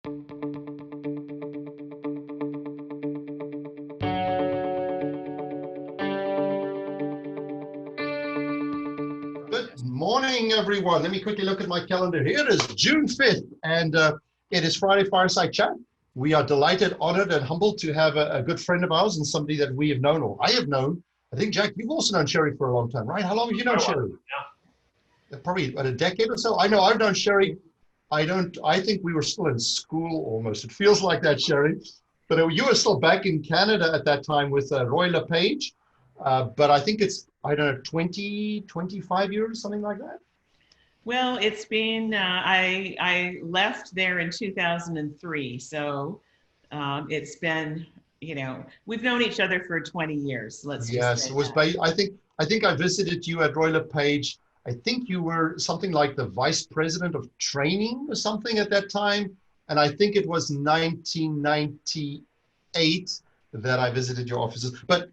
Good morning, everyone. Let me quickly look at my calendar. Here it is, June 5th, and it is Friday Fireside Chat. We are delighted, honored, and humbled to have a good friend of ours and somebody that we have known, or I have known. I think, Jack, you've also known Sherry for a long time, right? How long have you known Sherry? Probably about a decade or so. I know I've known Sherry. I think we were still in school almost. It feels like that, Sherry. But you were still back in Canada at that time with Roy LePage. But I think it's, I don't know, 20, 25 years, something like that. Well, it's been, I left there in 2003. So it's been, we've known each other for 20 years. Let's just say it was. I think I visited you at Roy LePage. I think you were something like the vice president of training or something at that time. And I think it was 1998 that I visited your offices. But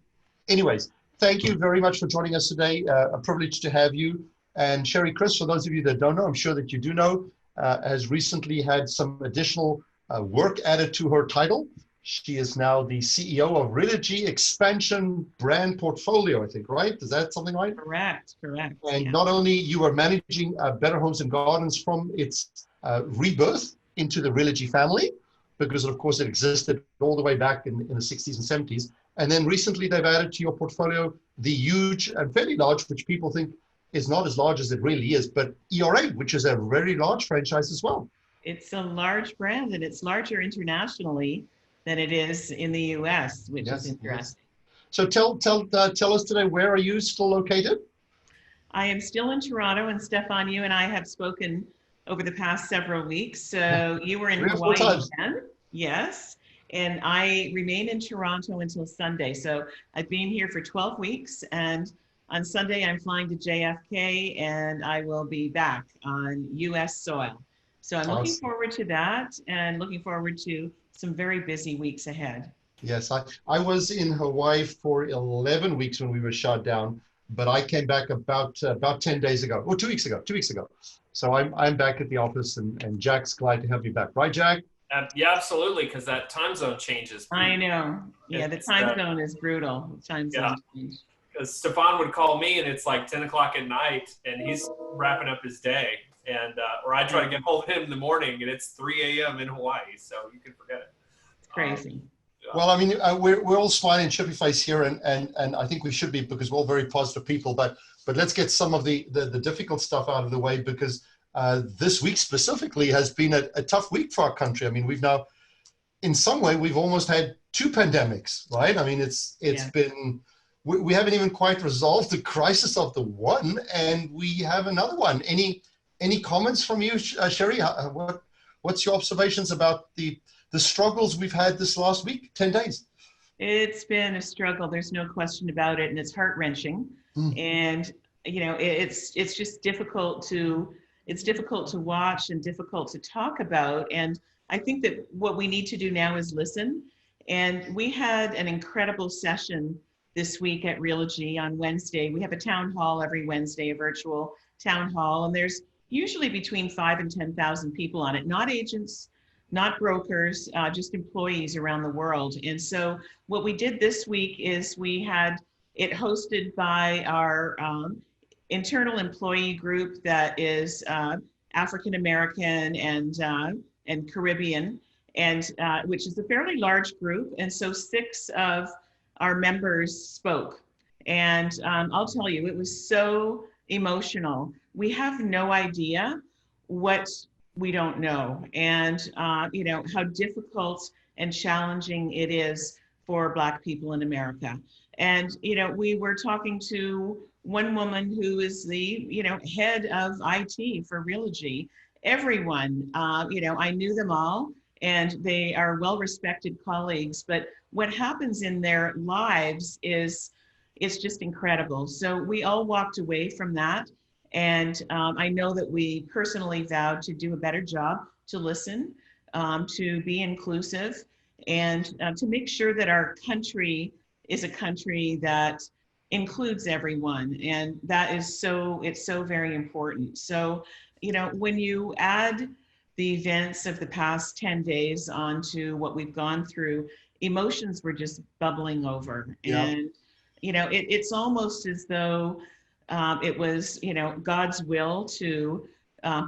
anyways, thank you very much for joining us today. A privilege to have you. And Sherry Chris, for those of you that don't know, I'm sure that you do know, has recently had some additional work added to her title. She is now the CEO of Realogy Expansion Brand Portfolio, I think, right? Is that something right? Correct. And not only you are managing Better Homes and Gardens from its rebirth into the Realogy family, because of course it existed all the way back in the 60s and 70s. And then recently they've added to your portfolio the huge and fairly large, which people think is not as large as it really is, but ERA, which is a very large franchise as well. It's a large brand, and it's larger internationally than it is in the US, which is interesting. So tell us today, where are you still located? I am still in Toronto, and Stefan, you and I have spoken over the past several weeks. So you were in Hawaii then, yes, and I remain in Toronto until Sunday. So I've been here for 12 weeks, and on Sunday I'm flying to JFK, and I will be back on US soil. So I'm looking forward to that, and looking forward to some very busy weeks ahead. Yes, I was in Hawaii for 11 weeks when we were shut down, but I came back about 10 days ago, or 2 weeks ago. So I'm back at the office, and Jack's glad to have you back. Right, Jack? Yeah, absolutely, because that time zone changes. I know. Yeah, the time zone is brutal. Time zone change. Because Stefan would call me, and it's like 10 o'clock at night, and he's wrapping up his day. And or I try to get hold of him in the morning, and it's 3 a.m. in Hawaii, so you can forget it. It's crazy. Well, I mean, we're all smiling chippy face here, and I think we should be, because we're all very positive people. But let's get some of the difficult stuff out of the way, because this week specifically has been a tough week for our country. I mean, we've now, in some way, we've almost had two pandemics, right? I mean, it's been, we haven't even quite resolved the crisis of the one, and we have another one. Any comments from you, Sherry? What's your observations about the struggles we've had this last week, 10 days? It's been a struggle. There's no question about it. And it's heart-wrenching. And, it's just difficult to watch and difficult to talk about. And I think that what we need to do now is listen. And we had an incredible session this week at Realogy on Wednesday. We have a town hall every Wednesday, a virtual town hall. And there's usually between 5,000 and 10,000 people on it, not agents, not brokers, just employees around the world. And so what we did this week is we had it hosted by our internal employee group that is African-American and Caribbean, and which is a fairly large group. And so 6 of our members spoke. And I'll tell you, it was so emotional. We have no idea what we don't know, and how difficult and challenging it is for Black people in America. And we were talking to one woman who is the head of IT for Realogy. Everyone, I knew them all, and they are well-respected colleagues. But what happens in their lives is just incredible. So we all walked away from that. And I know that we personally vowed to do a better job, to listen, to be inclusive, and to make sure that our country is a country that includes everyone. And that is it's so very important. So, when you add the events of the past 10 days onto what we've gone through, emotions were just bubbling over. Yeah. And, it's almost as though it was, God's will to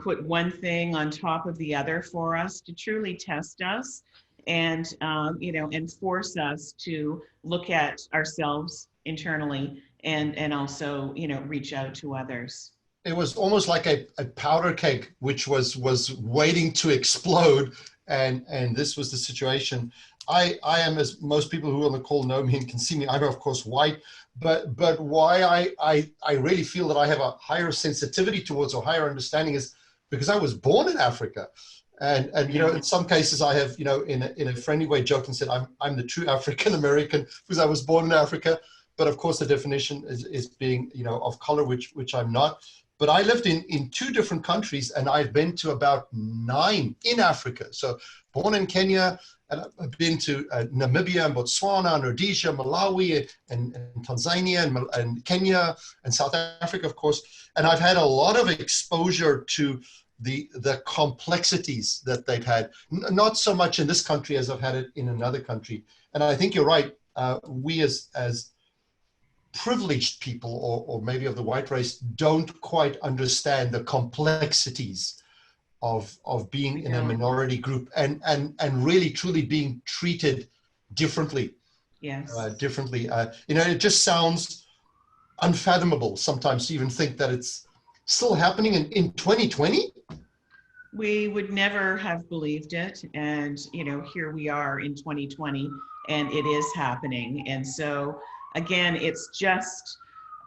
put one thing on top of the other for us to truly test us and, and force us to look at ourselves internally and also, reach out to others. It was almost like a powder keg, which was waiting to explode. And this was the situation. I am, as most people who are on the call know me and can see me, I'm of course white, but why I really feel that I have a higher sensitivity towards or higher understanding is because I was born in Africa. And in some cases I have, in a friendly way joked and said, I'm the true African American because I was born in Africa. But of course the definition is being, of color, which I'm not. But I lived in 2 different countries, and I've been to about 9 in Africa. So born in Kenya, and I've been to Namibia and Botswana and Rhodesia, Malawi and Tanzania and Kenya and South Africa, of course. And I've had a lot of exposure to the complexities that they've had, not so much in this country as I've had it in another country. And I think you're right. We as privileged people, or maybe of the white race, don't quite understand the complexities of being in a minority group and really truly being treated differently. Yes. Differently. It just sounds unfathomable sometimes to even think that it's still happening in 2020. We would never have believed it. And, here we are in 2020 and it is happening. And so again, it's just,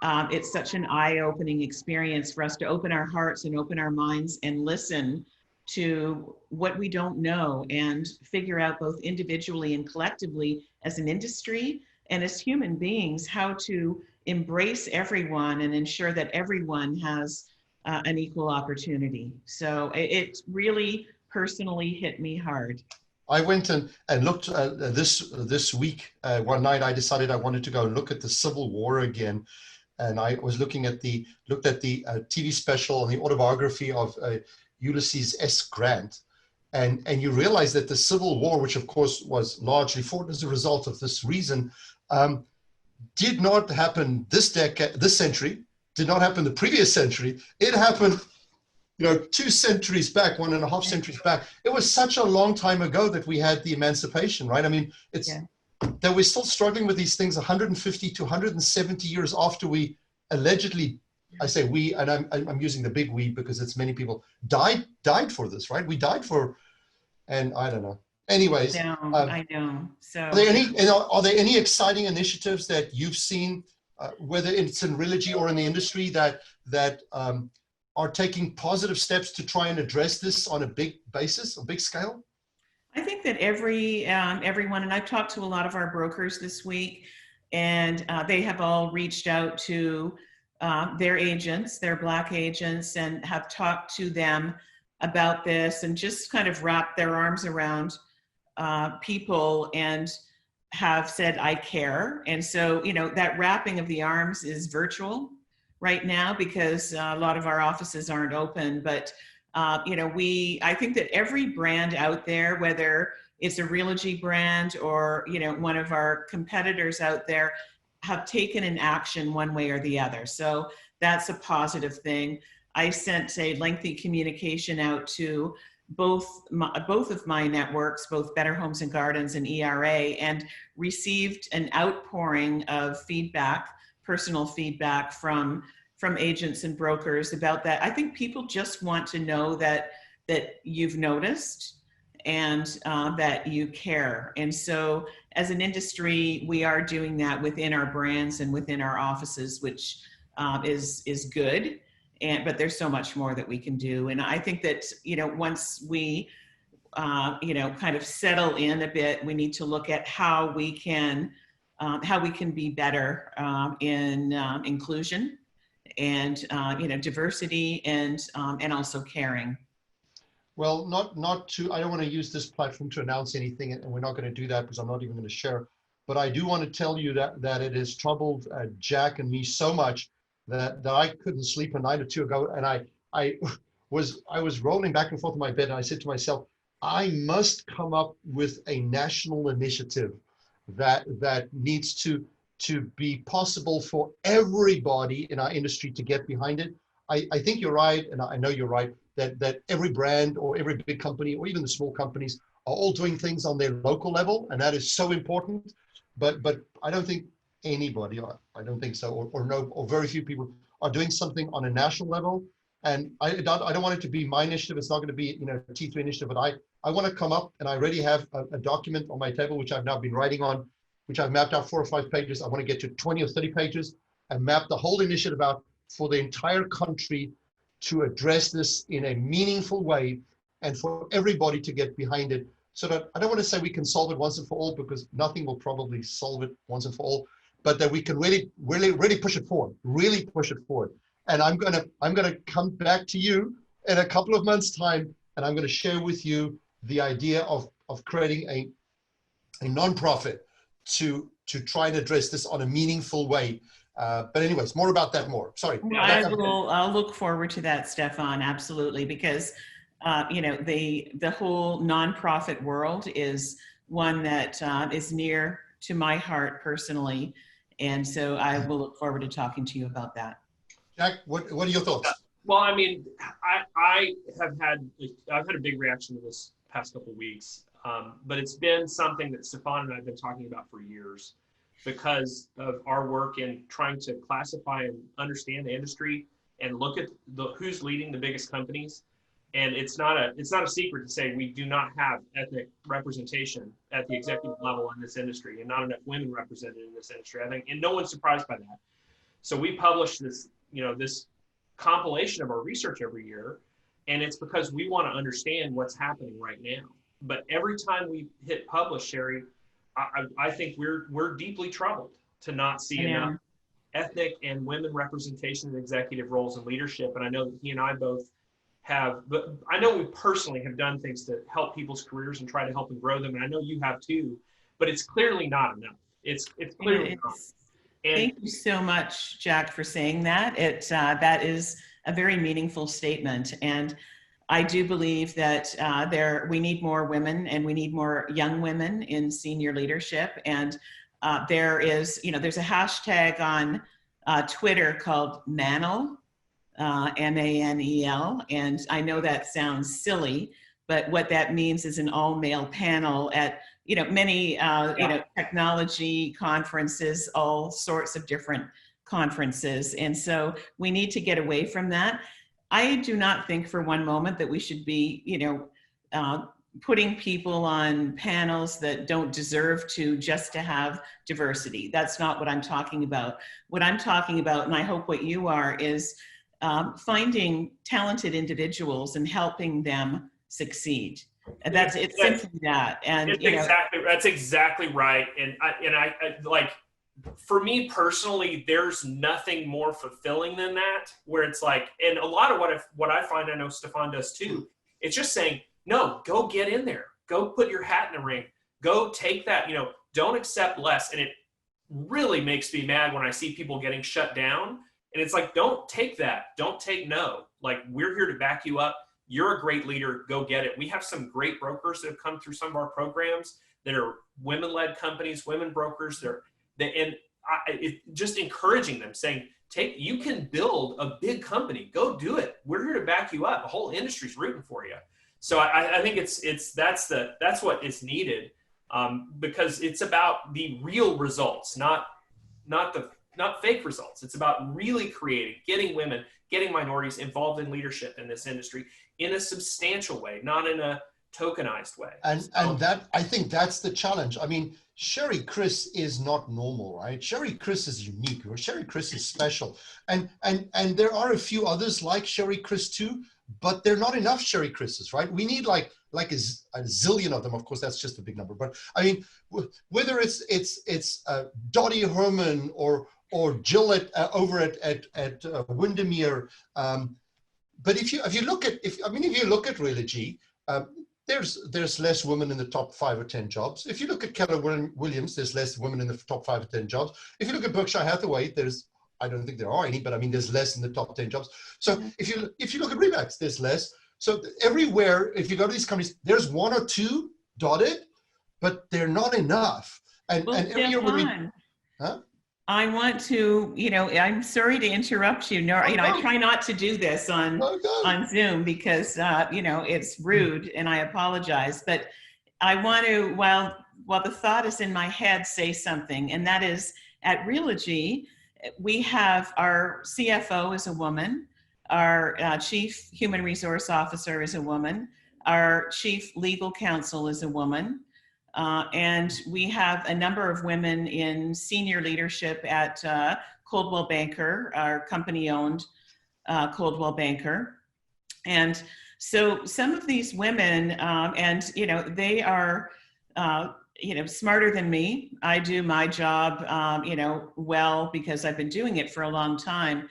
it's such an eye-opening experience for us to open our hearts and open our minds and listen to what we don't know and figure out both individually and collectively as an industry and as human beings how to embrace everyone and ensure that everyone has an equal opportunity. So it really personally hit me hard. I went and looked this week. One night I decided I wanted to go and look at the Civil War again. And I was looked at the TV special and the autobiography of Ulysses S. Grant. And you realize that the Civil War, which of course was largely fought as a result of this reason, did not happen this century, did not happen the previous century. It happened 2 centuries back, 1.5 centuries back. It was such a long time ago that we had the emancipation, right? I mean, that we're still struggling with these things 150 to 170 years after we allegedly, I say we, and I'm using the big we because it's many people, died for this, right? We died for, and I don't know. Anyways. I know. So are there any exciting initiatives that you've seen, whether it's in Realogy or in the industry that are taking positive steps to try and address this on a big basis, a big scale? I think that everyone, and I've talked to a lot of our brokers this week, and they have all reached out to their agents, their Black agents, and have talked to them about this and just kind of wrapped their arms around people and have said, I care. And so, that wrapping of the arms is virtual right now because a lot of our offices aren't open, but I think that every brand out there, whether it's a Realogy brand or, one of our competitors out there, have taken an action one way or the other. So that's a positive thing. I sent a lengthy communication out to both of my networks, both Better Homes and Gardens and ERA, and received an outpouring of feedback, personal feedback from agents and brokers about that. I think people just want to know that you've noticed and that you care. And so as an industry, we are doing that within our brands and within our offices, which is good. But there's so much more that we can do. And I think that, once we, kind of settle in a bit, we need to look at how we can be better in inclusion and, diversity and also caring. Well, I don't want to use this platform to announce anything, and we're not going to do that because I'm not even going to share. But I do want to tell you that it has troubled Jack and me so much that I couldn't sleep a night or two ago. And was I was rolling back and forth in my bed, and I said to myself, I must come up with a national initiative that needs to be possible for everybody in our industry to get behind it. I think you're right, and I know you're right, that every brand or every big company or even the small companies are all doing things on their local level, and that is so important. But I don't think anybody, or I don't think so, or very few people are doing something on a national level. And I don't want it to be my initiative. It's not going to be, you know, a T3 initiative, but I want to come up, and I already have a document on my table, which I've now been writing on, which I've mapped out 4 or 5 pages. I want to get to 20 or 30 pages and map the whole initiative out for the entire country to address this in a meaningful way and for everybody to get behind it. So that I don't want to say we can solve it once and for all, because nothing will probably solve it once and for all, but that we can really push it forward, really push it forward. And I'm gonna come back to you in a couple of months' time, and I'm going to share with you the idea of creating a nonprofit to try and address this on a meaningful way. But anyways, more about that more. Sorry. I'll look forward to that, Stefan, absolutely, because you know, the whole nonprofit world is one that is near to my heart personally, and so I will look forward to talking to you about that. Jack, what are your thoughts? Well, I mean, I've had a big reaction to this past couple of weeks, but it's been something that Stefan and I have been talking about for years, because of our work in trying to classify and understand the industry and look at who's leading the biggest companies. And it's not a secret to say we do not have ethnic representation at the executive level in this industry, and not enough women represented in this industry, I think, and no one's surprised by that. So we publish this, you know, this compilation of our research every year, and it's because we want to understand what's happening right now. But every time we hit publish, Sherry, I think we're deeply troubled to not see enough ethnic and women representation in executive roles and leadership. And I know that he and I both have, but I know we personally have done things to help people's careers and try to help them grow them. And I know you have too, but it's clearly not enough. It's clearly not. And thank you so much, Jack, for saying that. That is a very meaningful statement. And I do believe that we need more women, and we need more young women in senior leadership. And there's a hashtag on Twitter called MANEL, MANEL. And I know that sounds silly, but what that means is an all-male panel at many technology conferences, all sorts of different conferences. And so we need to get away from that. I do not think for one moment that we should be, putting people on panels that don't deserve to, just to have diversity. That's not what I'm talking about. What I'm talking about, and I hope what you are, is finding talented individuals and helping them succeed. And it's simply that. And that's exactly right. And I like, for me personally, there's nothing more fulfilling than that, where it's like, and a lot of what I find, I know Stefan does too, it's just saying, no, go get in there, go put your hat in the ring, go take that, don't accept less. And it really makes me mad when I see people getting shut down, and it's like, don't take that, don't take no. Like, we're here to back you up. You're a great leader, go get it. We have some great brokers that have come through some of our programs that are women-led companies, women brokers. Just encouraging them, saying, you can build a big company, go do it. We're here to back you up. The whole industry's rooting for you. So I think that's what is needed, because it's about the real results, not fake results. It's about really creating, getting women, getting minorities involved in leadership in this industry in a substantial way, not in a tokenized way. And that, I think that's the challenge. I mean, Sherry Chris is not normal, right? Sherry Chris is unique, or Sherry Chris is special. And there are a few others like Sherry Chris too, but they're not enough Sherry Chris's, right? We need like a zillion of them. Of course, that's just a big number. But I mean, whether it's Dottie Herman or Jill over at Windermere. But if you look at Realogy, there's less women in the top 5 or 10 jobs. If you look at Keller Williams, there's less women in the top 5 or 10 jobs. If you look at Berkshire Hathaway, there's I don't think there are any, but I mean, there's less in the top 10 jobs. So if you look at Remax, there's less. So everywhere, if you go to these companies, there's one or two dotted, but they're not enough. And every year when we, I want to, I'm sorry to interrupt you. No, I try not to do this on Zoom because, it's rude, and I apologize. But I want to, while the thought is in my head, say something, and that is at Realogy, we have our CFO is a woman, our Chief Human Resource Officer is a woman, our Chief Legal Counsel is a woman, and we have a number of women in senior leadership at Coldwell Banker, our company-owned Coldwell Banker. And so some of these women, they are, smarter than me. I do my job, well, because I've been doing it for a long time.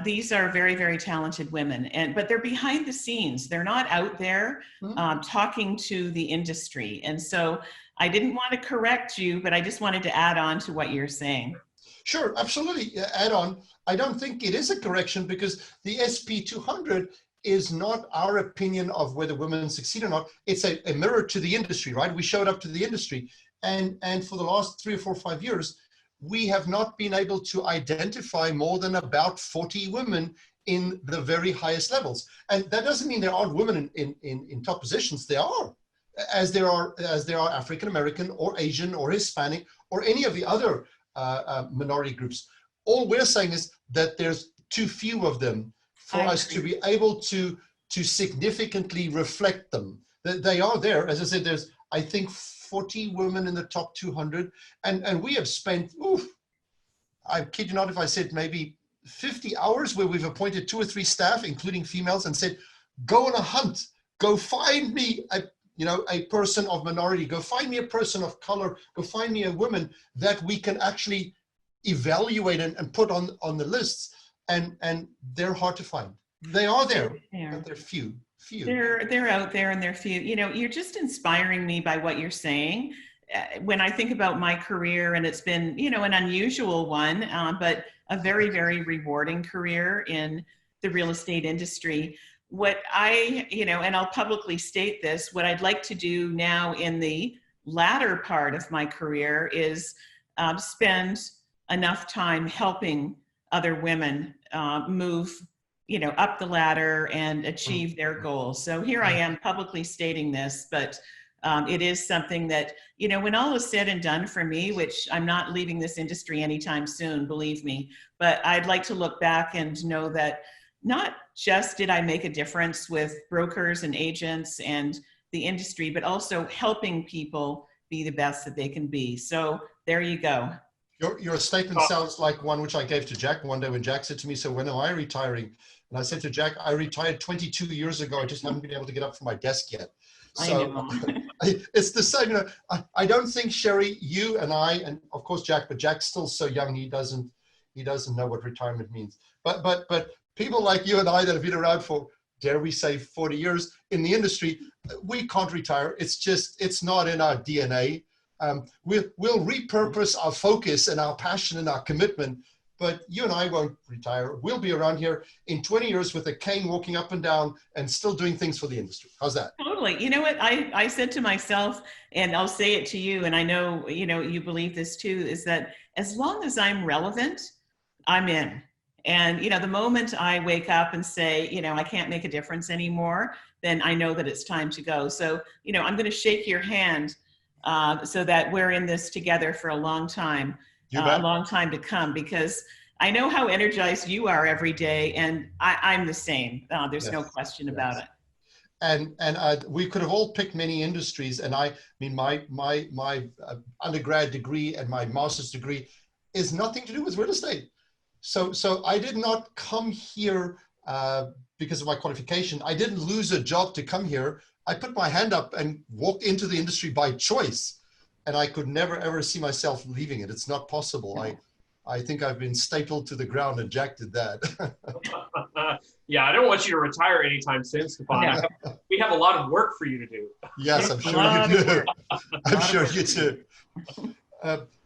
These are very, very talented women, but they're behind the scenes. They're not out there talking to the industry. And so I didn't want to correct you, but I just wanted to add on to what you're saying. Sure, absolutely. Add on. I don't think it is a correction because the SP200 is not our opinion of whether women succeed or not. It's a mirror to the industry, right? We showed up to the industry. And for the last 3 or 4 or 5 years, we have not been able to identify more than about 40 women in the very highest levels. And that doesn't mean there aren't women in top positions. There are, as there are African-American or Asian or Hispanic or any of the other minority groups. All we're saying is that there's too few of them for us to be able to significantly reflect them. They are there. As I said, there's, I think, 40 women in the top 200, and we have spent, I kid you not if I said maybe 50 hours where we've appointed 2 or 3 staff, including females, and said, go on a hunt, go find me a person of minority, go find me a person of color, go find me a woman that we can actually evaluate and put on the lists, and they're hard to find. They are there, but they're few. They're out there and they're few. You're just inspiring me by what you're saying. When I think about my career, and it's been, an unusual one, but a very, very rewarding career in the real estate industry. What and I'll publicly state this, what I'd like to do now in the latter part of my career is spend enough time helping other women move up the ladder and achieve their goals. So here I am publicly stating this, but it is something that, when all is said and done for me, which I'm not leaving this industry anytime soon, believe me, but I'd like to look back and know that not just did I make a difference with brokers and agents and the industry, but also helping people be the best that they can be. So there you go. Your statement sounds like one which I gave to Jack one day when Jack said to me, so when am I retiring? And I said to Jack, I retired 22 years ago. I just haven't been able to get up from my desk yet. So it's the same. I don't think, Sherry, you and I, and of course Jack, but Jack's still so young, he doesn't know what retirement means. But people like you and I that have been around for, dare we say, 40 years in the industry, we can't retire. It's not in our DNA. We'll repurpose our focus and our passion and our commitment, but you and I won't retire. We'll be around here in 20 years with a cane walking up and down and still doing things for the industry. How's that? Totally. You know what I said to myself, and I'll say it to you, and I know, you believe this too, is that as long as I'm relevant, I'm in. And, the moment I wake up and say, I can't make a difference anymore, then I know that it's time to go. So, I'm going to shake your hand so that we're in this together for a long time. A long time to come, because I know how energized you are every day, and I'm the same. There's no question about it. And we could have all picked many industries, and I mean my undergrad degree and my master's degree is nothing to do with real estate. So I did not come here because of my qualification. I didn't lose a job to come here. I put my hand up and walked into the industry by choice. And I could never, ever see myself leaving it. It's not possible. No. I think I've been stapled to the ground, and Jack did that. Yeah, I don't want you to retire anytime soon, Stefan. Yeah. We have a lot of work for you to do. Yes, I'm sure you do. I'm sure you do.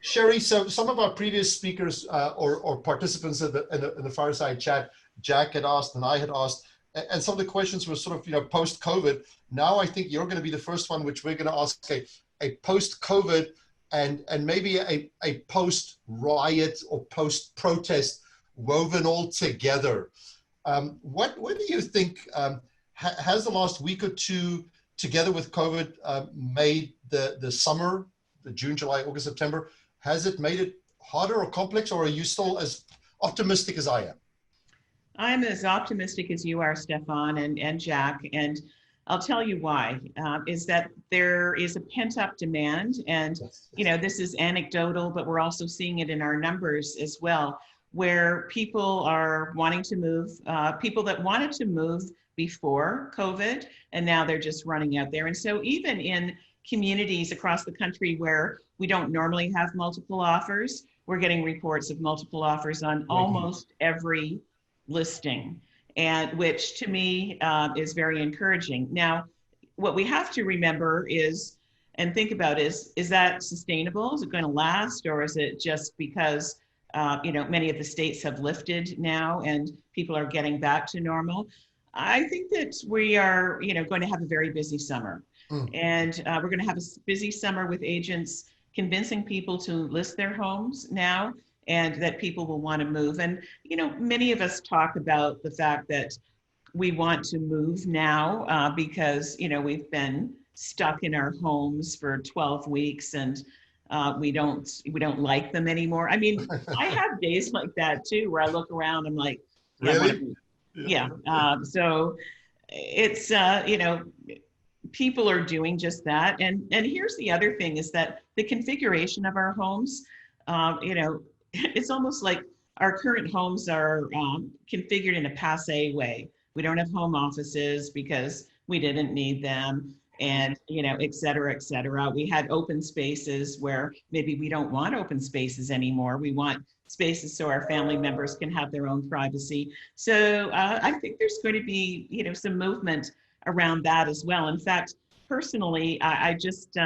Sherry, so some of our previous speakers or participants in the fireside chat, Jack had asked and I had asked, and some of the questions were sort of, post-COVID. Now I think you're going to be the first one, which we're going to ask a post-COVID and maybe a post-riot or post-protest woven all together. What do you think, has the last week or two, together with COVID, made the summer, the June, July, August, September, has it made it harder or complex, or are you still as optimistic as I am? I'm as optimistic as you are, Stefan and Jack, and I'll tell you why, is that there is a pent-up demand, and this is anecdotal, but we're also seeing it in our numbers as well, where people are wanting to move, people that wanted to move before COVID, and now they're just running out there. And so even in communities across the country where we don't normally have multiple offers, we're getting reports of multiple offers on almost every listing, and which to me is very encouraging. Now, what we have to remember is, and think about is that sustainable? Is it going to last, or is it just because many of the states have lifted now and people are getting back to normal? I think that we are, going to have a very busy summer, and we're going to have a busy summer with agents convincing people to list their homes now, and that people will want to move. And, many of us talk about the fact that we want to move now because, we've been stuck in our homes for 12 weeks and we don't like them anymore. I mean, I have days like that too, where I look around, I'm like, really? So it's, people are doing just that. And here's the other thing is that the configuration of our homes, it's almost like our current homes are configured in a passé way. We don't have home offices because we didn't need them, and et cetera, et cetera. We had open spaces where maybe we don't want open spaces anymore. We want spaces so our family members can have their own privacy. So I think there's going to be some movement around that as well. In fact, personally, I just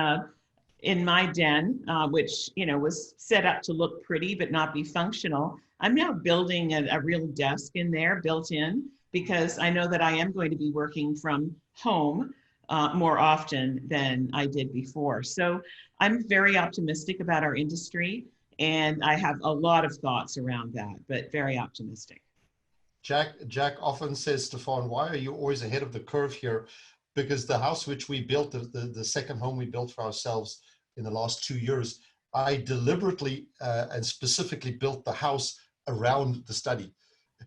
in my den, which was set up to look pretty but not be functional, I'm now building a real desk in there, built in, because I know that I am going to be working from home more often than I did before. So I'm very optimistic about our industry, and I have a lot of thoughts around that, but very optimistic. Jack often says, Stefan, why are you always ahead of the curve here? Because the house which we built, the second home we built for ourselves in the last 2 years, I deliberately and specifically built the house around the study.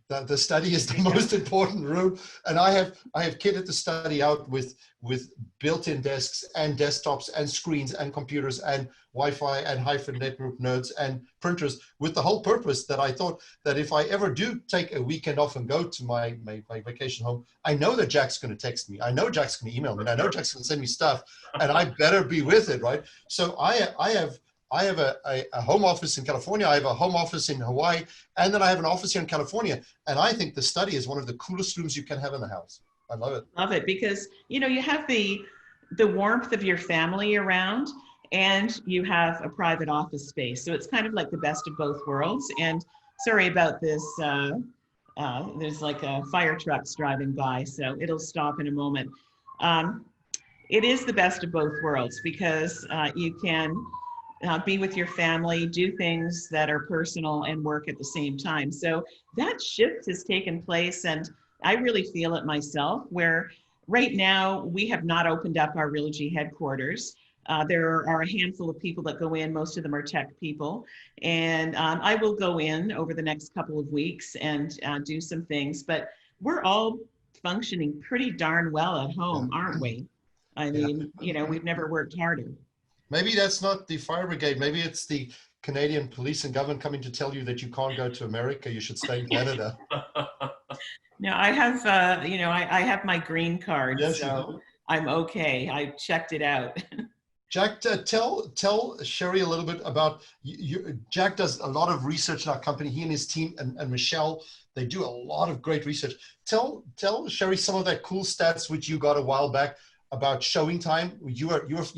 The study is the most important room, and I have kitted the study out with built-in desks and desktops and screens and computers and Wi-Fi and hyphen network nodes and printers, with the whole purpose that I thought that if I ever do take a weekend off and go to my vacation home, I know that Jack's going to text me. I know Jack's going to email me. And I know Jack's going to send me stuff, and I better be with it, right? So I have a home office in California. I have a home office in Hawaii, and then I have an office here in California. And I think the study is one of the coolest rooms you can have in the house. I love it. Love it, because you have the warmth of your family around, and you have a private office space. So it's kind of like the best of both worlds. And sorry about this. There's like a fire trucks driving by, so it'll stop in a moment. It is the best of both worlds because you can be with your family, do things that are personal and work at the same time. So that shift has taken place, and I really feel it myself, where right now we have not opened up our Realogy headquarters. There are a handful of people that go in, most of them are tech people, and I will go in over the next couple of weeks and do some things, but we're all functioning pretty darn well at home, aren't we? I mean, we've never worked harder. Maybe that's not the fire brigade. Maybe it's the Canadian police and government coming to tell you that you can't go to America. You should stay in Canada. No, I have, I have my green card, Yes, so I'm okay. I checked it out. Jack, tell Sherry a little bit about Jack does a lot of research in our company. He and his team and Michelle, they do a lot of great research. Tell Sherry some of that cool stats which you got a while back about showing time. You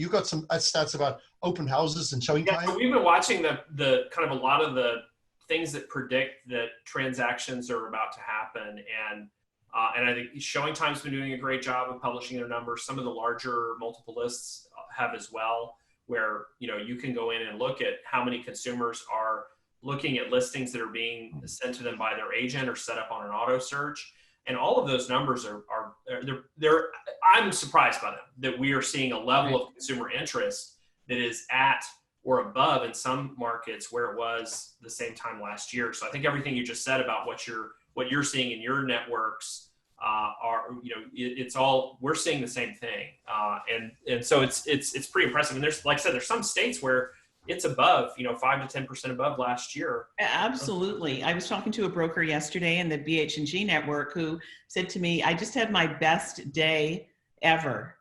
got some stats about open houses and showing Yeah, time. so we've been watching the kind of a lot of the things that predict that transactions are about to happen, and I think Showing Time's been doing a great job of publishing their numbers. Some of the larger multiple lists have as well, where you can go in and look at how many consumers are looking at listings that are being sent to them by their agent or set up on an auto search. And all of those numbers they're I'm surprised by them, that we are seeing a level of consumer interest that is at or above in some markets where it was the same time last year. So I think everything you just said about what you're seeing in your networks it's all, we're seeing the same thing, and so it's pretty impressive. And there's, like I said, there's some states where it's above 5 to 10% above last year. Absolutely. I was talking to a broker yesterday in the BH&G network who said to me, I just had my best day ever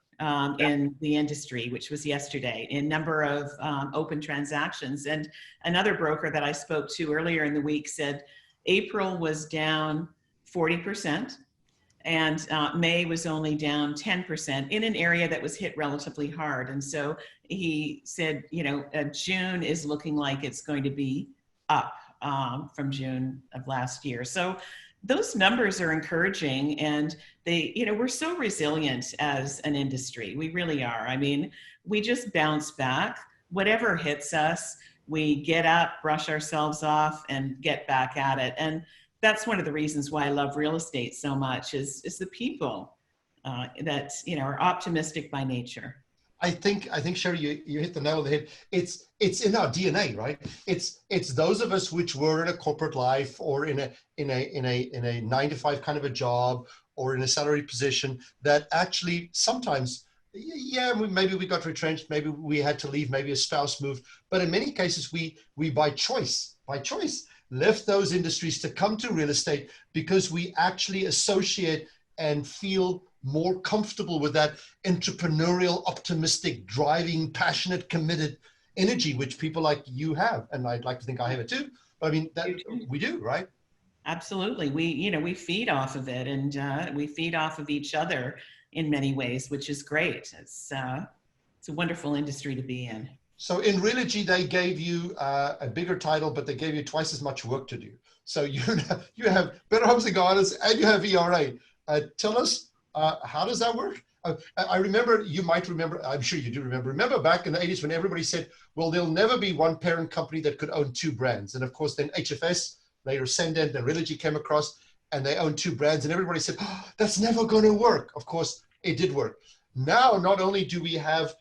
in the industry, which was yesterday, in number of open transactions. And another broker that I spoke to earlier in the week said April was down 40%. And May was only down 10% in an area that was hit relatively hard. And so he said, June is looking like it's going to be up from June of last year. So those numbers are encouraging, and we're so resilient as an industry. We really are. I mean, we just bounce back. Whatever hits us, we get up, brush ourselves off, and get back at it. And that's one of the reasons why I love real estate so much is the people that are optimistic by nature. I think Sherry, you hit the nail on the head. It's in our DNA, right? It's those of us which were in a corporate life or in a 9-to-5 kind of a job or in a salary position that actually sometimes, maybe we got retrenched, maybe we had to leave, maybe a spouse moved, but in many cases we by choice left those industries to come to real estate because we actually associate and feel more comfortable with that entrepreneurial, optimistic, driving, passionate, committed energy, which people like you have. And I'd like to think I have it too. But I mean, that we do, right? Absolutely. We feed off of it, and we feed off of each other in many ways, which is great. It's a wonderful industry to be in. So in Realogy, they gave you a bigger title, but they gave you twice as much work to do. So you have Better Homes and Gardens, and you have ERA. Tell us, how does that work? I remember, you might remember, I'm sure you do remember back in the 80s when everybody said, well, there'll never be one parent company that could own two brands. And of course, then HFS, later Sendent, and Realogy came across, and they own two brands. And everybody said, oh, that's never going to work. Of course, it did work. Now, not only do we have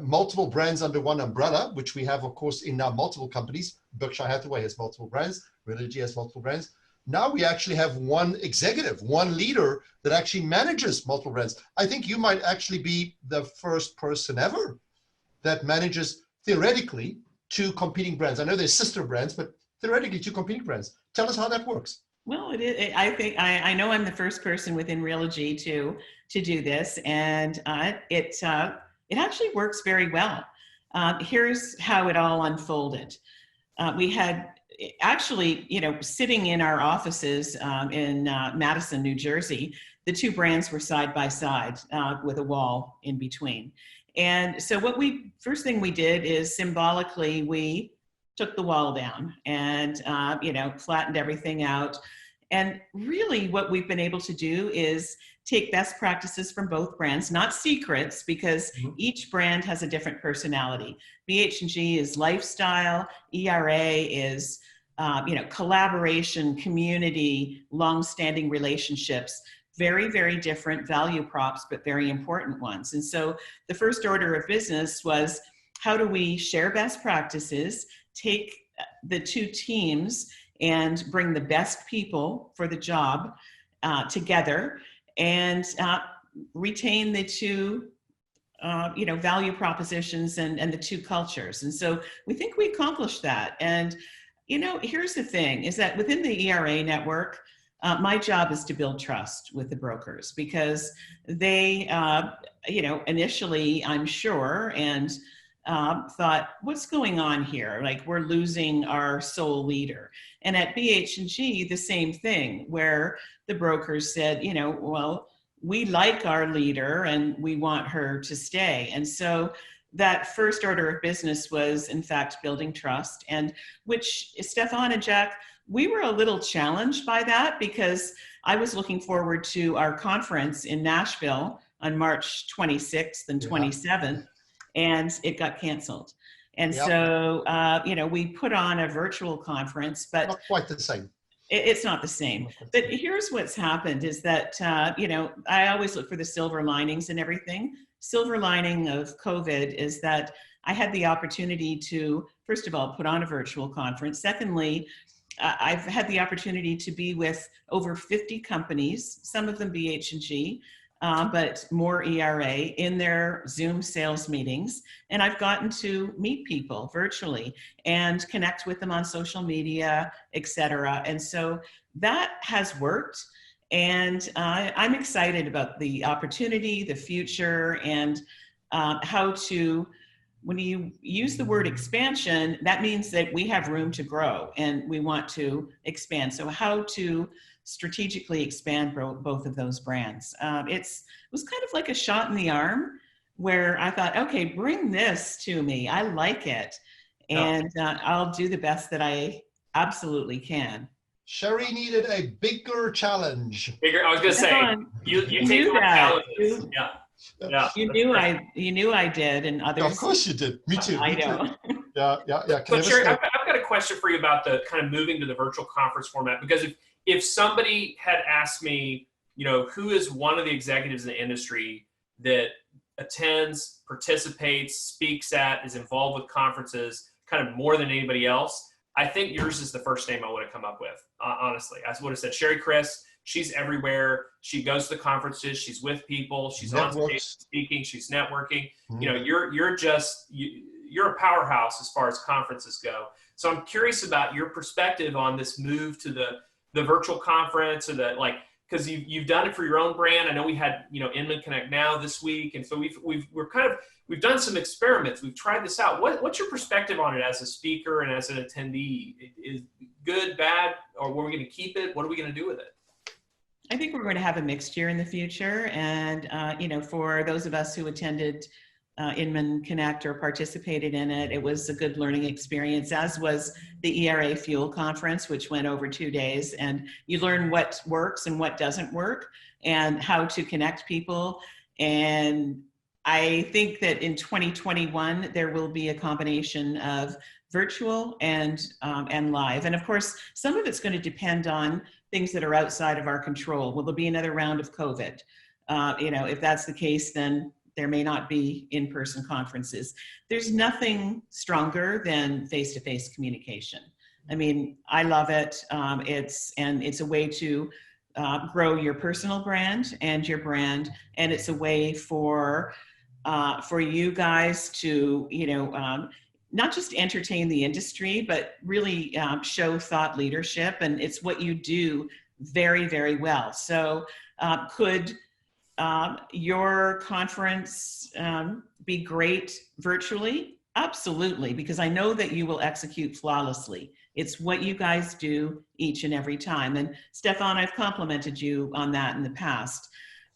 multiple brands under one umbrella, which we have, of course, in now multiple companies. Berkshire Hathaway has multiple brands. Realogy has multiple brands. Now we actually have one executive, one leader that actually manages multiple brands. I think you might actually be the first person ever that manages, theoretically, two competing brands. I know they're sister brands, but theoretically, two competing brands. Tell us how that works. Well, I think I know I'm the first person within Realogy to do this, and it actually works very well. Here's how it all unfolded. We had actually, sitting in our offices in Madison, New Jersey, the two brands were side by side with a wall in between. And so first thing we did is symbolically, we took the wall down and, flattened everything out. And really what we've been able to do is take best practices from both brands, not secrets, because each brand has a different personality. BH&G is lifestyle, ERA is, collaboration, community, long-standing relationships, very, very different value props, but very important ones. And so the first order of business was, how do we share best practices, take the two teams and bring the best people for the job together, and retain the two, value propositions and the two cultures. And so we think we accomplished that. And, here's the thing, is that within the ERA network, my job is to build trust with the brokers, because they, initially, I'm sure, and thought, what's going on here? Like, we're losing our sole leader. And at BH&G, the same thing, where the brokers said, well, we like our leader and we want her to stay. And so that first order of business was, in fact, building trust, and which Stefan and Jack, we were a little challenged by that because I was looking forward to our conference in Nashville on March 26th and 27th, and it got canceled. And so, we put on a virtual conference, but not quite the same. It's not the same. But here's what's happened is that, I always look for the silver linings in everything. Silver lining of COVID is that I had the opportunity to, first of all, put on a virtual conference. Secondly, I've had the opportunity to be with over 50 companies, some of them BH&G, but more ERA, in their Zoom sales meetings. And I've gotten to meet people virtually and connect with them on social media, et cetera. And so that has worked. And I'm excited about the opportunity, the future, and how to, when you use the word expansion, that means that we have room to grow and we want to expand. So how to strategically expand both of those brands. It was kind of like a shot in the arm where I thought, okay, bring this to me. I like it. And I'll do the best that I absolutely can. Sherry needed a bigger challenge. Bigger. I was going to say, you take on challenges. Yeah. You knew I did, and others. Of course you did. Me too. I know. Yeah. So Sherry, I've got a question for you about the kind of moving to the virtual conference format, because if somebody had asked me, who is one of the executives in the industry that attends, participates, speaks at, is involved with conferences kind of more than anybody else, I think yours is the first name I would have come up with, honestly. I would have said Sherry Chris. She's everywhere. She goes to the conferences. She's with people. She's on stage speaking. She's networking. You're a powerhouse as far as conferences go. So I'm curious about your perspective on this move to the virtual conference, or because you've done it for your own brand. I know we had Inman Connect Now this week, and so we've done some experiments. We've tried this out. What's your perspective on it as a speaker and as an attendee? Is good, bad, or were we going to keep it? What are we going to do with it? I think we're going to have a mixed year in the future, and for those of us who attended Inman Connect or participated in it, it was a good learning experience, as was the ERA Fuel Conference, which went over 2 days, and you learn what works and what doesn't work and how to connect people. And I think that in 2021, there will be a combination of virtual and live. And of course, some of it's going to depend on things that are outside of our control. Will there be another round of COVID? If that's the case, then there may not be in-person conferences. There's nothing stronger than face-to-face communication. I mean, I love it. It's a way to grow your personal brand and your brand, and it's a way for you guys to not just entertain the industry, but really show thought leadership, and it's what you do very, very well. So could your conference be great virtually? Absolutely, because I know that you will execute flawlessly. It's what you guys do each and every time. And Stefan, I've complimented you on that in the past.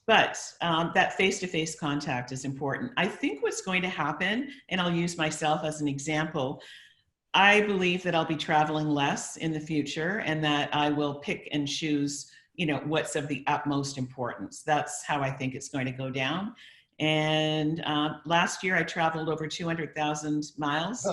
But that face-to-face contact is important. I think what's going to happen, and I'll use myself as an example, I believe that I'll be traveling less in the future, and that I will pick and choose, what's of the utmost importance. That's how I think it's going to go down. And last year I traveled over 200,000 miles.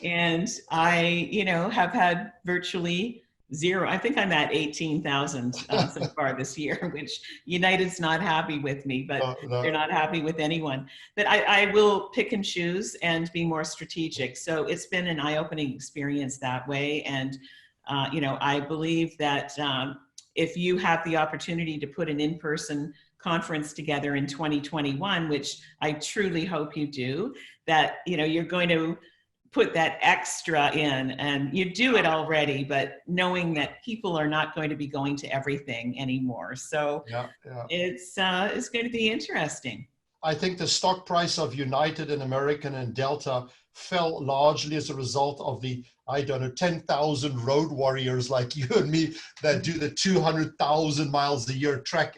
And I, have had virtually zero. I think I'm at 18,000 so far this year, which United's not happy with me, but they're not happy with anyone. But I will pick and choose and be more strategic. So it's been an eye-opening experience that way. And, I believe that if you have the opportunity to put an in-person conference together in 2021, which I truly hope you do, that, you're going to put that extra in, and you do it already, but knowing that people are not going to be going to everything anymore. So it's going to be interesting. I think the stock price of United and American and Delta fell largely as a result of the, I don't know, 10,000 road warriors like you and me that do the 200,000 miles a year trek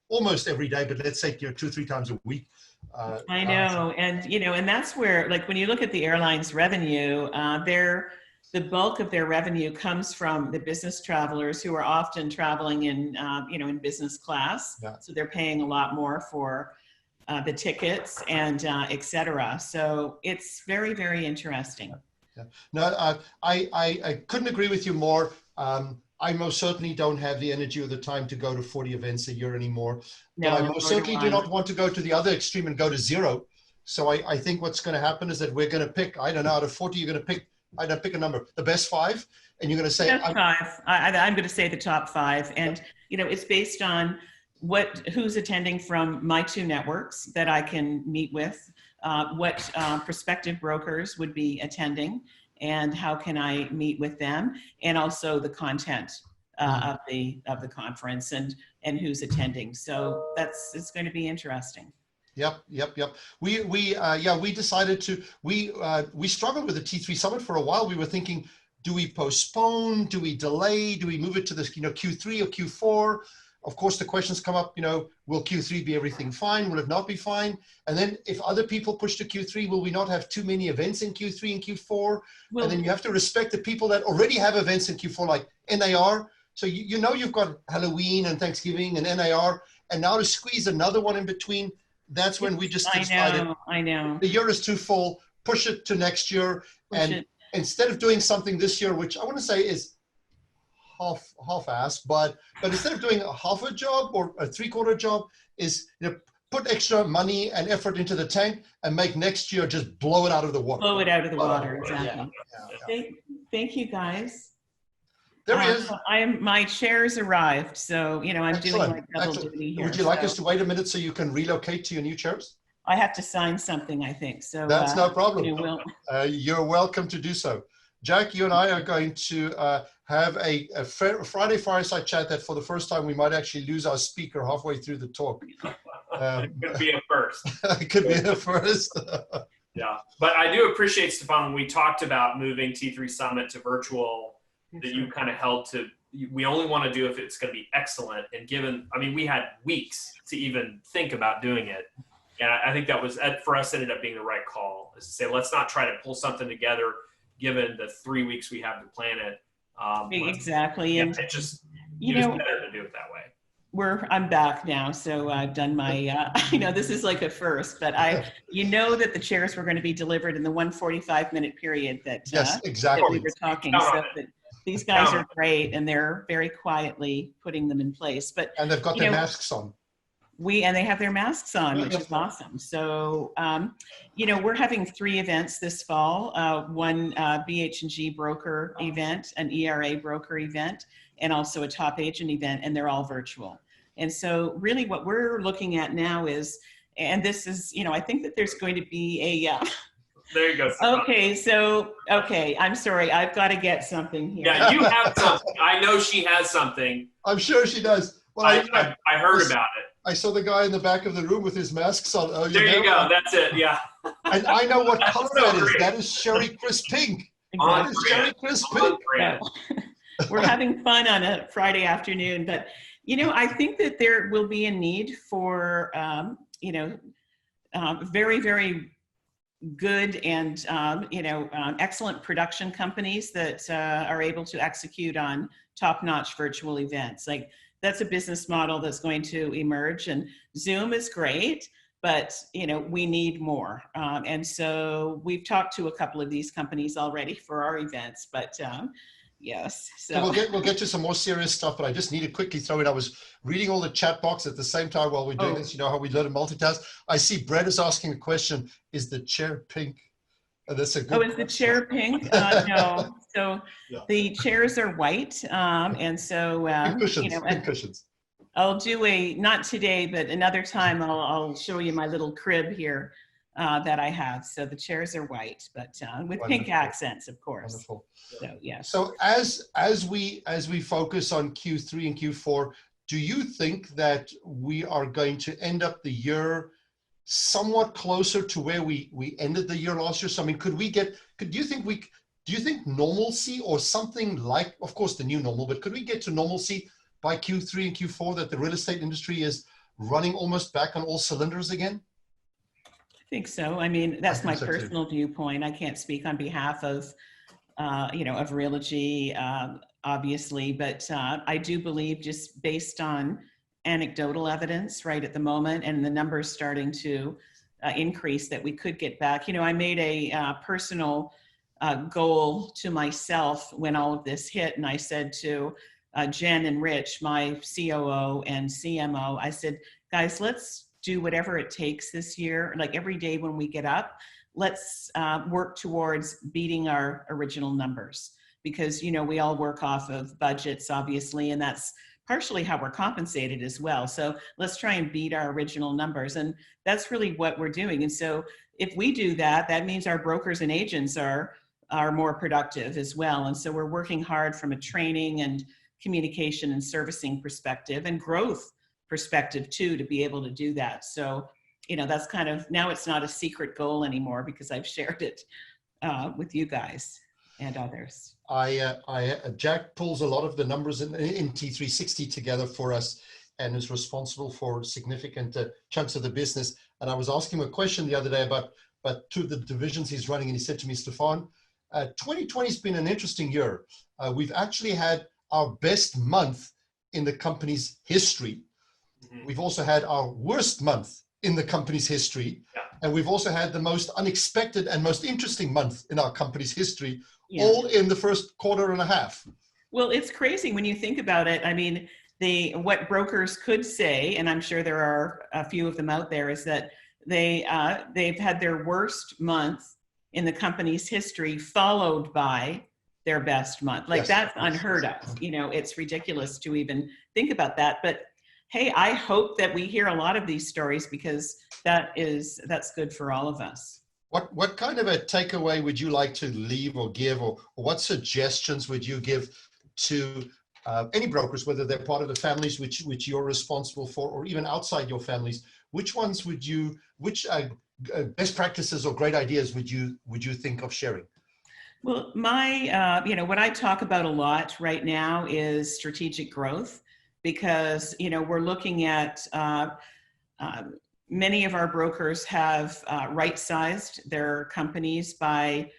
almost every day, but let's say 2 or 3 times a week. I know, and and that's where, like, when you look at the airlines' revenue, the bulk of their revenue comes from the business travelers who are often traveling in, in business class. Yeah. So they're paying a lot more for the tickets and et cetera. So it's very, very interesting. Yeah. No, I couldn't agree with you more. I most certainly don't have the energy or the time to go to 40 events a year anymore. No, but I most certainly do not want to go to the other extreme and go to 0. So I think what's going to happen is that we're going to pick, I don't know, out of 40, you're going to pick, I don't pick a number, the best 5, and you're going to say, best 5. I'm going to say the top 5, and it's based on who's attending from my 2 networks that I can meet with, what prospective brokers would be attending, and how can I meet with them, and also the content of the conference and who's attending. So it's going to be interesting. Yep. We decided to, we struggled with the T3 Summit for a while. We were thinking, do we postpone, do we delay, do we move it to this, Q3 or Q4? Of course, the questions come up, will Q3 be everything fine? Will it not be fine? And then if other people push to Q3, will we not have too many events in Q3 and Q4? And then you have to respect the people that already have events in Q4, like NAR. So you've got Halloween and Thanksgiving and NAR, and now to squeeze another one in between, that's when we just decided, I know. the year is too full, push it to next year. Instead of doing something this year, which I want to say is half-assed, but instead of doing a half a job or a 3/4 job, is put extra money and effort into the tank and make next year just blow it out of the water. Blow it out of the water, exactly. Yeah. Thank you, guys. There he is. My chair's arrived, so I'm doing my double duty here. Would you like us to wait a minute so you can relocate to your new chairs? I have to sign something, I think. So that's no problem. You're welcome to do so. Jack, you and I are going to have a Friday fireside chat that for the first time we might actually lose our speaker halfway through the talk. It could be a first. It could be a first. Yeah, but I do appreciate, Stefan, when we talked about moving T3 Summit to virtual, that you kind of held to, we only want to do if it's going to be excellent. And we had weeks to even think about doing it. And I think that was, for us, ended up being the right call, is to say, let's not try to pull something together given the 3 weeks we have to plan it. Exactly. And it's just better to do it that way. I'm back now, so I've done my, this is like a first, but that the chairs were going to be delivered in the 145-minute period that, yes, exactly. that we were talking. So these guys are great, and they're very quietly putting them in place. And they've got their masks on. And they have their masks on, which is awesome. So, we're having 3 events this fall, one BH&G broker event, an ERA broker event, and also a top agent event, and they're all virtual. And so really what we're looking at now is, and this is, I think that there's going to be a, there you go. Okay, I'm sorry. I've got to get something here. Yeah, you have something. I know she has something. I'm sure she does. Well, I heard about it. I saw the guy in the back of the room with his masks on. Oh, there you go. That's it. Yeah. And I know what color that is. That is Sherry Crisp Pink. Exactly. That is Sherry Crisp Pink. We're having fun on a Friday afternoon, but I think that there will be a need for very, very good and excellent production companies that are able to execute on top-notch virtual events. Like, that's a business model that's going to emerge, and Zoom is great, but we need more. And so we've talked to a couple of these companies already for our events, but yes. So we'll get to some more serious stuff, but I just need to quickly throw in. I was reading all the chat box at the same time while we're doing this. You know how we learn to multitask. I see Brett is asking a question. Is the chair pink? That's a good is the chair pink? No. So the chairs are white. And so, pink cushions. I'll do not today, but another time I'll show you my little crib here that I have. So the chairs are white, but with pink accents, of course. Wonderful. So, yes. So as we focus on Q3 and Q4, do you think that we are going to end up the year somewhat closer to where we ended the year last year? So I mean, do you think normalcy or something like, of course, the new normal, but could we get to normalcy by Q3 and Q4, that the real estate industry is running almost back on all cylinders again? I think so. I mean, that's my so too. personal viewpoint. I can't speak on behalf of, of Realogy, obviously, but I do believe, just based on anecdotal evidence right at the moment and the numbers starting to increase, that we could get back. I made a personal goal to myself when all of this hit, and I said to Jen and Rich, my COO and CMO, I said, guys, let's do whatever it takes this year. Like every day when we get up, let's work towards beating our original numbers, because, we all work off of budgets, obviously, and that's partially how we're compensated as well. So let's try and beat our original numbers. And that's really what we're doing. And so if we do that, that means our brokers and agents are more productive as well. And so we're working hard from a training and communication and servicing perspective and growth perspective too, to be able to do that. So, that's kind of, now it's not a secret goal anymore because I've shared it with you guys and others. Jack pulls a lot of the numbers in T360 together for us and is responsible for significant chunks of the business. And I was asking him a question the other day about two of the divisions he's running, and he said to me, Stefan, 2020 has been an interesting year. We've actually had our best month in the company's history. Mm-hmm. We've also had our worst month in the company's history. Yeah. And we've also had the most unexpected and most interesting month in our company's history, all in the first quarter and a half. Well, it's crazy when you think about it. I mean, what brokers could say, and I'm sure there are a few of them out there, is that they've had their worst month in the company's history, followed by their best month. Like, yes, that's unheard of. It's ridiculous to even think about that. But hey, I hope that we hear a lot of these stories, because that's good for all of us. What kind of a takeaway would you like to leave or give, or what suggestions would you give to any brokers, whether they're part of the families which you're responsible for, or even outside your families? Which best practices or great ideas would you think of sharing? Well, what I talk about a lot right now is strategic growth, because, we're looking at, many of our brokers have right-sized their companies by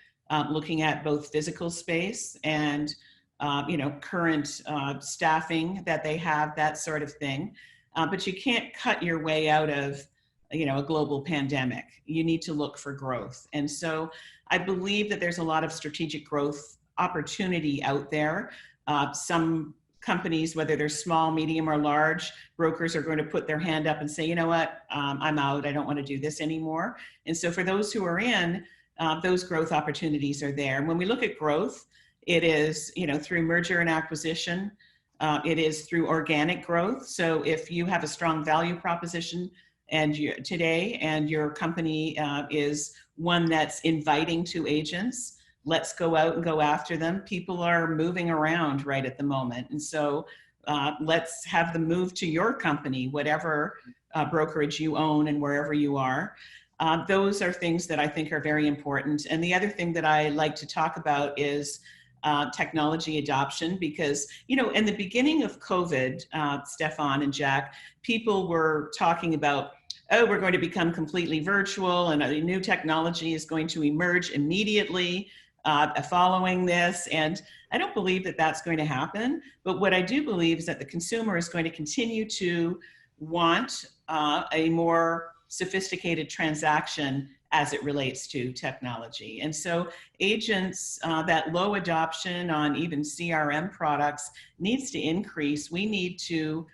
looking at both physical space and, current staffing that they have, that sort of thing. But you can't cut your way out of, a global pandemic. You need to look for growth. And so I believe that there's a lot of strategic growth opportunity out there. Some companies, whether they're small, medium, or large, brokers are going to put their hand up and say, you know what, I'm out. I don't want to do this anymore. And so for those who are in, those growth opportunities are there. And when we look at growth, it is, through merger and acquisition. It is through organic growth. So if you have a strong value proposition today, and your company is one that's inviting to agents, let's go out and go after them. People are moving around right at the moment. And so let's have them move to your company, whatever brokerage you own and wherever you are. Those are things that I think are very important. And the other thing that I like to talk about is technology adoption, because, in the beginning of COVID, Stefan and Jack, people were talking about, oh, we're going to become completely virtual, and a new technology is going to emerge immediately following this. And I don't believe that that's going to happen. But what I do believe is that the consumer is going to continue to want a more sophisticated transaction as it relates to technology. And so agents, that low adoption on even CRM products needs to increase. We need to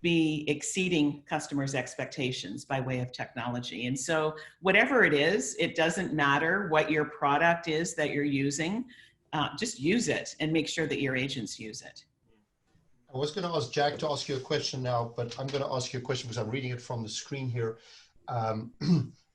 be exceeding customers' expectations by way of technology. And so whatever it is, it doesn't matter what your product is that you're using, just use it and make sure that your agents use it. I was going to ask Jack to ask you a question now, but I'm going to ask you a question because I'm reading it from the screen here.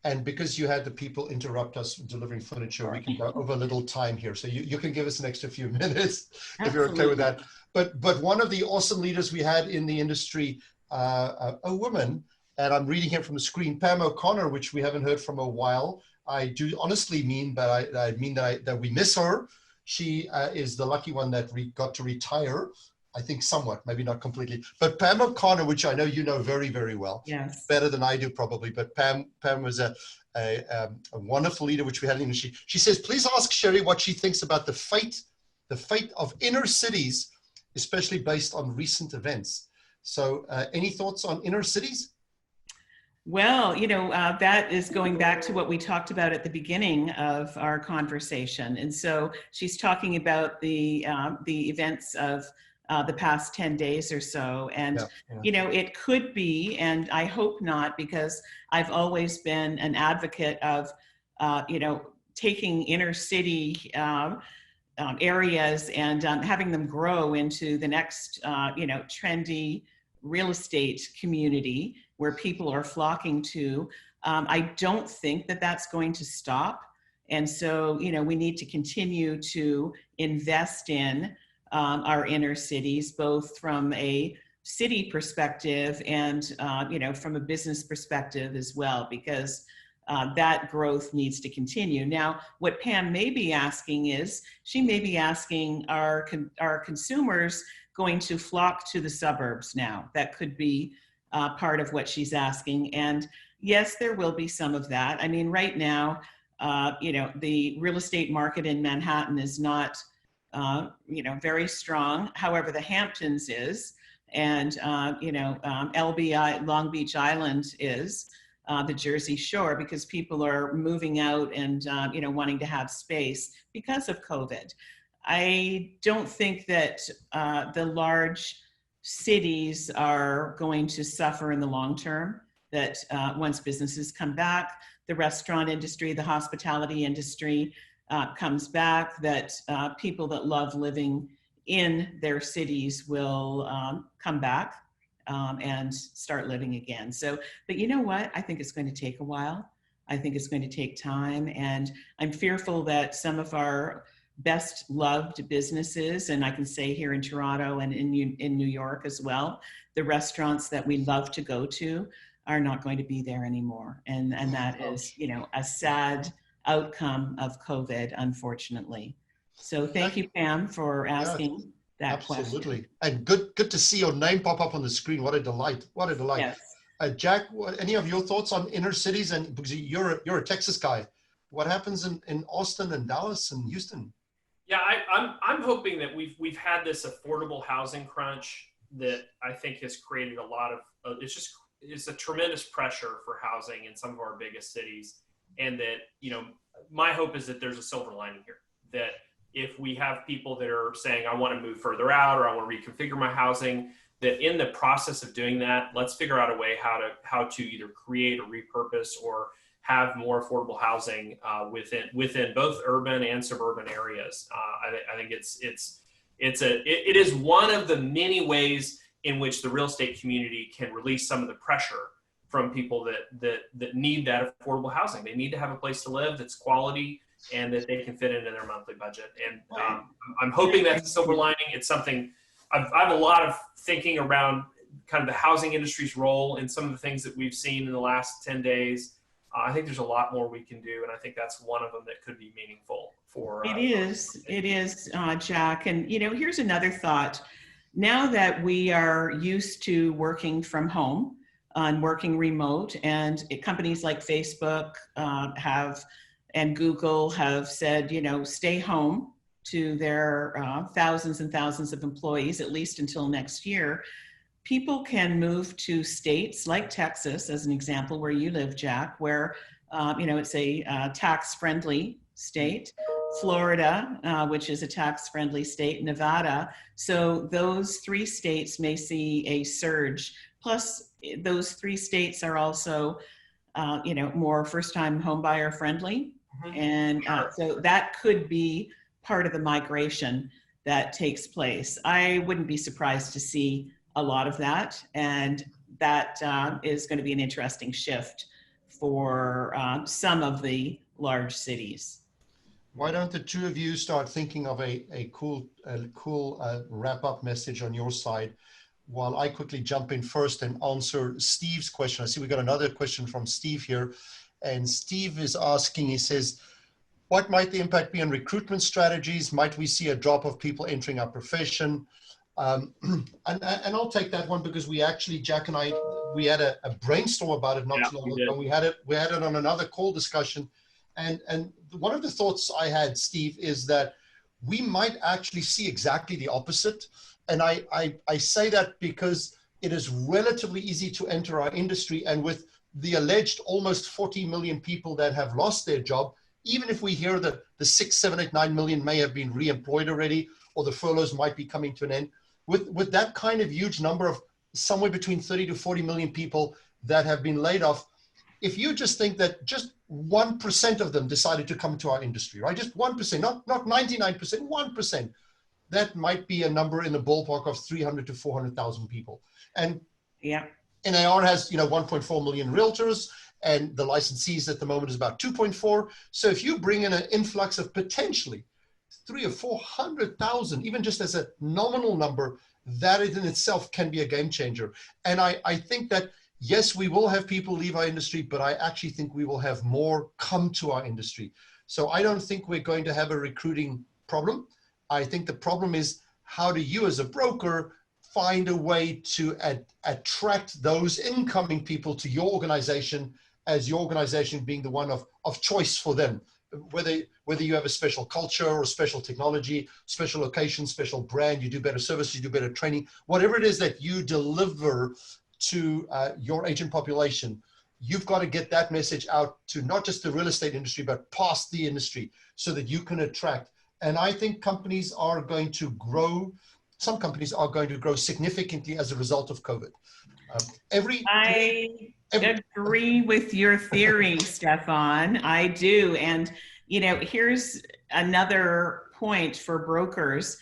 And because you had the people interrupt us delivering furniture, we can go over a little time here. So you can give us an extra few minutes if you're okay with that. But one of the awesome leaders we had in the industry, a woman, And I'm reading here from the screen, Pam O'Connor, which we haven't heard from a while. I do honestly mean, but I mean that we miss her. She is the lucky one that got to retire, I think somewhat, maybe not completely. But Pam O'Connor, which I know you know very, very well, Yes. better than I do probably, but Pam was a wonderful leader, which we had in. She says, please ask Sherry what she thinks about the fate of inner cities, especially based on recent events. So any thoughts on inner cities? Well, that is going back to what we talked about at the beginning of our conversation. And so she's talking about the events of the past 10 days or so. And, it could be, and I hope not, because I've always been an advocate of, taking inner city areas and having them grow into the next, trendy real estate community where people are flocking to. I don't think that that's going to stop. And so, we need to continue to invest in our inner cities, both from a city perspective and, from a business perspective as well, because that growth needs to continue. Now, what Pam may be asking is, she may be asking, are consumers going to flock to the suburbs now? That could be part of what she's asking. And yes, there will be some of that. I mean, right now, the real estate market in Manhattan is not, very strong. However, the Hamptons is, and, LBI, Long Beach Island is, the Jersey Shore, because people are moving out and, wanting to have space because of COVID. I don't think that the large cities are going to suffer in the long term, that once businesses come back, the restaurant industry, the hospitality industry comes back, that people that love living in their cities will come back and start living again. So, but you know what? I think it's going to take a while. I think it's going to take time. And I'm fearful that some of our best loved businesses, and I can say here in Toronto and in New York as well, the restaurants that we love to go to are not going to be there anymore. And that is, a sad outcome of COVID, unfortunately. So thank you, Pam, for asking that question. Absolutely. And good to see your name pop up on the screen. What a delight. What a delight. Yes. Jack, any of your thoughts on inner cities? And because you're a Texas guy, what happens in Austin and Dallas and Houston? Yeah, I'm hoping that we've had this affordable housing crunch that I think has created a lot of it's a tremendous pressure for housing in some of our biggest cities, and that my hope is that there's a silver lining here, that if we have people that are saying I want to move further out or I want to reconfigure my housing, that in the process of doing that, let's figure out a way how to either create or repurpose or have more affordable housing within both urban and suburban areas. I think it is one of the many ways in which the real estate community can release some of the pressure from people that need that affordable housing. They need to have a place to live that's quality and that they can fit into their monthly budget. And I'm hoping that's a silver lining. It's something I have a lot of thinking around kind of the housing industry's role in some of the things that we've seen in the last 10 days. I think there's a lot more we can do, and I think that's one of them that could be meaningful for. It is, Jack. And here's another thought. Now that we are used to working from home and working remote, and companies like Facebook and Google have said, stay home to their thousands and thousands of employees, at least until next year. People can move to states like Texas, as an example, where you live, Jack, where, it's a tax-friendly state, Florida, which is a tax-friendly state, Nevada. So those three states may see a surge. Plus, those three states are also, more first-time homebuyer friendly. Mm-hmm. And so that could be part of the migration that takes place. I wouldn't be surprised to see a lot of that, and that is going to be an interesting shift for some of the large cities. Why don't the two of you start thinking of a cool wrap-up message on your side? while I quickly jump in first and answer Steve's question. I see we got another question from Steve here. And Steve is asking, he says, what might the impact be on recruitment strategies? Might we see a drop of people entering our profession? And I'll take that one because we actually, Jack and I, we had a brainstorm about it not too long ago. We had it on another call discussion. And one of the thoughts I had, Steve, is that we might actually see exactly the opposite. And I say that because it is relatively easy to enter our industry. And with the alleged almost 40 million people that have lost their job, even if we hear that the 6, 7, 8, 9 million may have been re-employed already, or the furloughs might be coming to an end, with that kind of huge number of somewhere between 30 to 40 million people that have been laid off, if you just think that just 1% of them decided to come to our industry, right? Just 1%, not 99%, 1%, that might be a number in the ballpark of 300 to 400,000 people. And yeah, NAR has 1.4 million realtors, and the licensees at the moment is about 2.4. So if you bring in an influx of potentially 300,000 or 400,000, even just as a nominal number, that in itself can be a game changer. And I think that, yes, we will have people leave our industry, but I actually think we will have more come to our industry. So I don't think we're going to have a recruiting problem. I think the problem is, how do you as a broker find a way to attract those incoming people to your organization, as your organization being the one of choice for them, whether you have a special culture or special technology, special location, special brand, you do better service, you do better training, whatever it is that you deliver to your agent population, you've got to get that message out to not just the real estate industry, but past the industry, so that you can attract. And I think companies are going to grow. Some companies are going to grow significantly as a result of COVID. I agree with your theory, Stefan. I do. And, here's another point for brokers.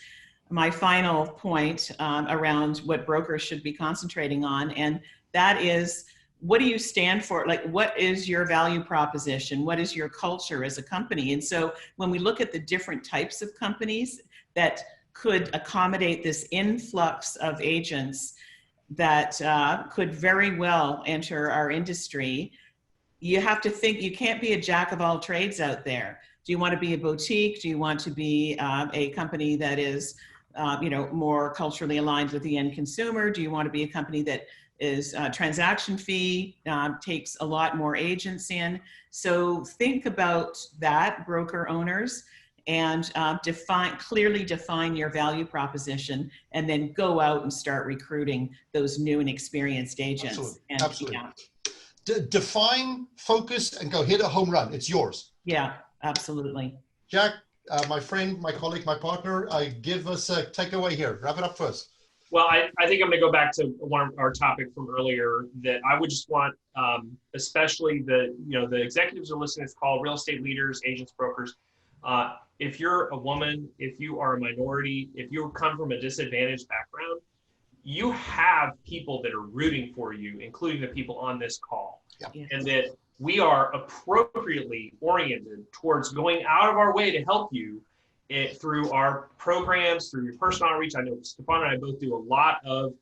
My final point around what brokers should be concentrating on. And that is, what do you stand for? Like, what is your value proposition? What is your culture as a company? And so when we look at the different types of companies that could accommodate this influx of agents that could very well enter our industry, you have to think, you can't be a jack of all trades out there. Do you want to be a boutique? Do you want to be a company that is more culturally aligned with the end consumer? Do you want to be a company that is transaction fee, takes a lot more agents in? So think about that, broker owners, and clearly define your value proposition, and then go out and start recruiting those new and experienced agents. Absolutely. Define, focus, and go hit a home run. It's yours. Yeah, absolutely. Jack, my friend, my colleague, my partner, give us a takeaway here. Wrap it up first. Well, I think I'm going to go back to one of our topic from earlier, that I would just want, especially the executives are listening to this call, real estate leaders, agents, brokers. If you're a woman, if you are a minority, if you come from a disadvantaged background, you have people that are rooting for you, including the people on this call. Yeah. And that we are appropriately oriented towards going out of our way to help you through our programs, through your personal outreach. I know Stefan and I both do a lot of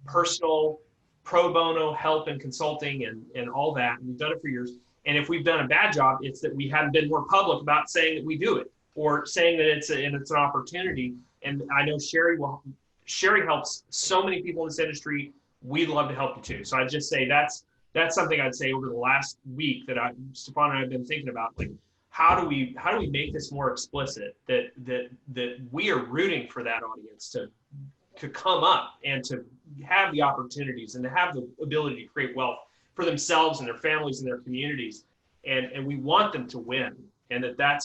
personal pro bono help and consulting and all that. And we've done it for years. And if we've done a bad job, it's that we haven't been more public about saying that we do it, or saying that it's an opportunity. And I know Sherry helps so many people in this industry. We'd love to help you too. So I'd just say that's something I'd say over the last week that Stefan and I have been thinking about. Like, how do we make this more explicit that we are rooting for that audience to come up and to have the opportunities and to have the ability to create wealth for themselves and their families and their communities, and we want them to win, and that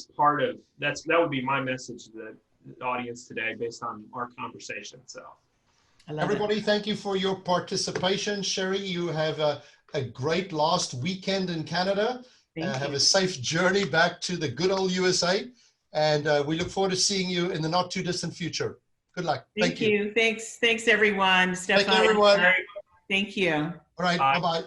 would be my message to the audience today based on our conversation. So everybody, thank you for your participation. Sherry, you have a great last weekend in Canada. Have a safe journey back to the good old USA, and we look forward to seeing you in the not too distant future. Good luck. Thank you. Thanks everyone. Stefan, thank you, everyone. Thank you. All right. Bye-bye.